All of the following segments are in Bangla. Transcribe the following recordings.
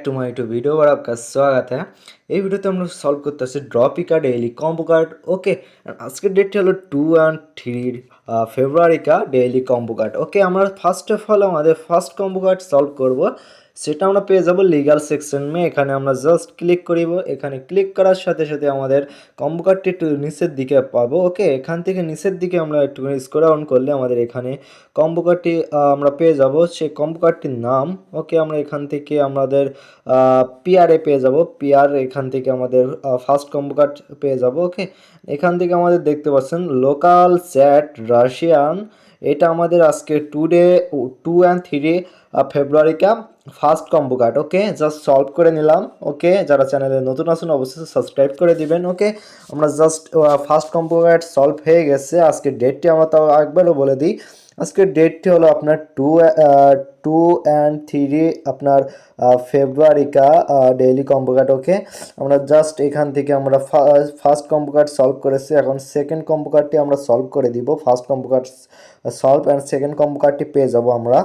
टू माय टू वीडियो और आपका स्वागत है। এই ভিডিওতে আমরা সলভ করতেছি ড্রপিকা ডেইলি কম্বো কার্ড। ওকে, আজকের ডেটটি হলো 2 and 3 ফেব্রুয়ারিকা ডেইলি কম্বো কার্ড। ওকে, আমরা ফার্স্ট অফ অল আমাদের ফার্স্ট কম্বো কার্ড সলভ করব। সেটা আমরা পেয়ে যাব লিগাল সেকশন মে। এখানে আমরা জাস্ট ক্লিক করিব। এখানে ক্লিক করার সাথে সাথে আমাদের কম্বো কার্ডটি একটু নিচের দিকে পাবো। ওকে, এখান থেকে নিচের দিকে আমরা একটু স্ক্রল ডাউন করলে আমাদের এখানে কম্বো কার্ডটি আমরা পেয়ে যাব। সেই কম্বো কার্ডটির নাম, ওকে, আমরা এখান থেকে আমাদের পিআরএ পেয়ে যাব। পিআর এখান থেকে আমাদের ফার্স্ট কম্বো কার্ড পেয়ে যাব। ওকে, এখান থেকে আমাদের দেখতে পাচ্ছেন লোকাল চ্যাট রাশিয়ান। এটা আমাদের আজকে 2 and 3 ফেব্রুয়ারিকা first combo card. Okay, just solve করে নিলাম। ওকে, যারা চ্যানেলে নতুন আছেন অবশ্যই সাবস্ক্রাইব করে দিবেন। ওকে, আমরা just first combo card solve হয়ে গেছে। আজকের ডেটটি আমরা তাও একবারও বলে দিই। আজকের ডেটটি হলো আপনার 2 and 3 আপনার ফেব্রুয়ারিকা ডেইলি কম্বো কার্ড। ওকে, আমরা জাস্ট এখান থেকে আমরা ফার্স্ট কম্বো কার্ড সলভ করেছি। এখন সেকেন্ড কম্বো কার্ডটি আমরা সলভ করে দিব। First combo card solve and second combo কার্ডটি পেয়ে যাব আমরা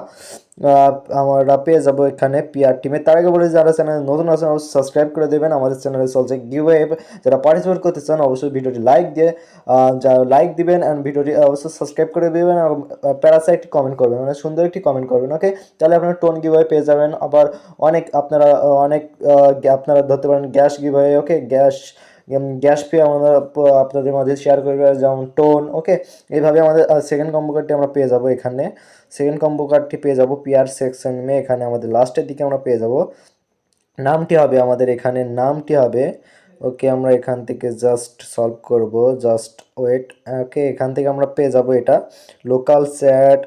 পেয়ে যাব এখানে পিআর টিমে। তার আগে বলে যারা চ্যানেলে নতুন আছেন অবশ্যই সাবস্ক্রাইব করে দেবেন। আমাদের চ্যানেলে চলছে গিভওয়ে, যারা পার্টিসিপেট করতে চান অবশ্যই ভিডিওটি লাইক দিয়ে যারা লাইক দিবেন অ্যান্ড ভিডিওটি অবশ্যই সাবস্ক্রাইব করে দেবেন এবং প্যারাসাইট কমেন্ট করবেন, মানে সুন্দর একটি কমেন্ট করবেন। ওকে, তাহলে আপনারা টোন গিভওয়ে পেয়ে যাবেন। আবার অনেক আপনারা ধরতে পারেন গ্যাস গিভওয়ে। ওকে, গ্যাস পে আমরা আপনাদের মাঝে শেয়ার করবে, যেমন টোন। ওকে, এইভাবে আমাদের সেকেন্ড কম্বো কার্ডটি আমরা পেয়ে যাব। এখানে সেকেন্ড কম্বো কার্ডটি পেয়ে যাব পিআর সেকশন মে। এখানে আমাদের লাস্টের দিকে আমরা পেয়ে যাব। নামটি হবে আমাদের এখানে নামটি হবে, ওকে, আমরা এখান থেকে জাস্ট সলভ করব, জাস্ট ওয়েট। ওকে, এখান থেকে আমরা পেয়ে যাব এটা লোকাল চ্যাট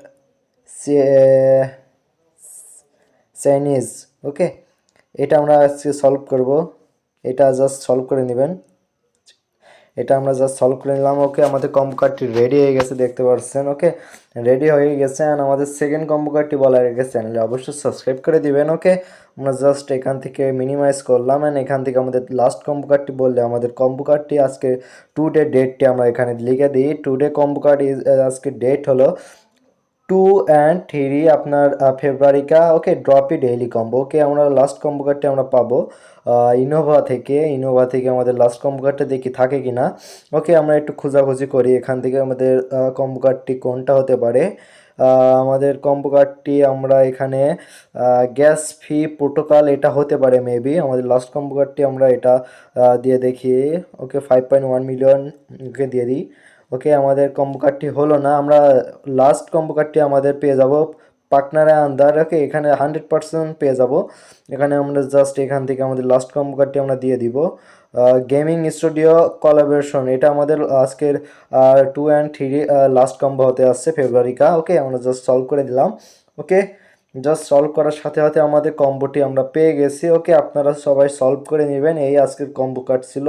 চাইনিজ। ওকে, এটা আমরা আজকে সলভ করব। এটা জাস্ট সলভ করে নেবেন। এটা আমরা জাস্ট সলভ করে নিলাম। ওকে, আমাদের কম্বো কার্ডটি রেডি হয়ে গেছে, দেখতে পাচ্ছেন। ওকে, রেডি হয়ে গেছে অ্যান্ড আমাদের সেকেন্ড কম্বো কার্ডটি বলার আগে চ্যানেলে অবশ্যই সাবস্ক্রাইব করে দিবেন। ওকে, আমরা জাস্ট এখান থেকে মিনিমাইজ করলাম অ্যান্ড এখান থেকে আমাদের লাস্ট কম্বো কার্ডটি বললে আমাদের কম্বো কার্ডটি আজকে টুডে ডেটটি আমরা এখানে লিখে দিই। টুডে কম্বো কার্ড আজকে ডেট হলো 2 and 3 আপনার ফেব্রুয়ারিকা। ওকে, ড্রপি ডেইলি কম্বো। ওকে, আমরা লাস্ট কম্বো কার্ডটি আমরা পাবো ইনোভা থেকে আমাদের লাস্ট কম্বো কার্ডটা দেখি থাকে কি না। ওকে, আমরা একটু খোঁজাখুঁজি করি এখান থেকে আমাদের কম্বো কার্ডটি কোনটা হতে পারে। আমাদের কম্বো কার্ডটি আমরা এখানে গ্যাস ফি প্রোটোকল এটা হতে পারে মেবি। আমাদের লাস্ট কম্বো কার্ডটি আমরা এটা দিয়ে দেখি। ওকে, 5.1 মিলিয়ন ওকে দিয়ে দিই। ওকে, আমাদের কম্বো কার্ডটি হলো না। আমরা লাস্ট কম্বো কার্ডটি আমাদের পেয়ে যাব পার্টনারে আন্দার। ওকে, এখানে 100% পেয়ে যাব। এখানে আমরা জাস্ট এখান থেকে আমাদের লাস্ট কম্বো কার্ডটি আমরা দিয়ে দিব গেমিং স্টুডিও কোলাবোরেশন। এটা আমাদের আজকের 2 and 3 লাস্ট কম্বো হতে আসছে ফেব্রুয়ারিকা। ওকে, আমরা জাস্ট সলভ করে দিলাম। ওকে, জাস্ট সলভ করার সাথে সাথে আমাদের কম্বোটি আমরা পেয়ে গেছি। ওকে, আপনারা সবাই সলভ করে নেবেন। এই আজকের কম্বো কার্ড ছিল।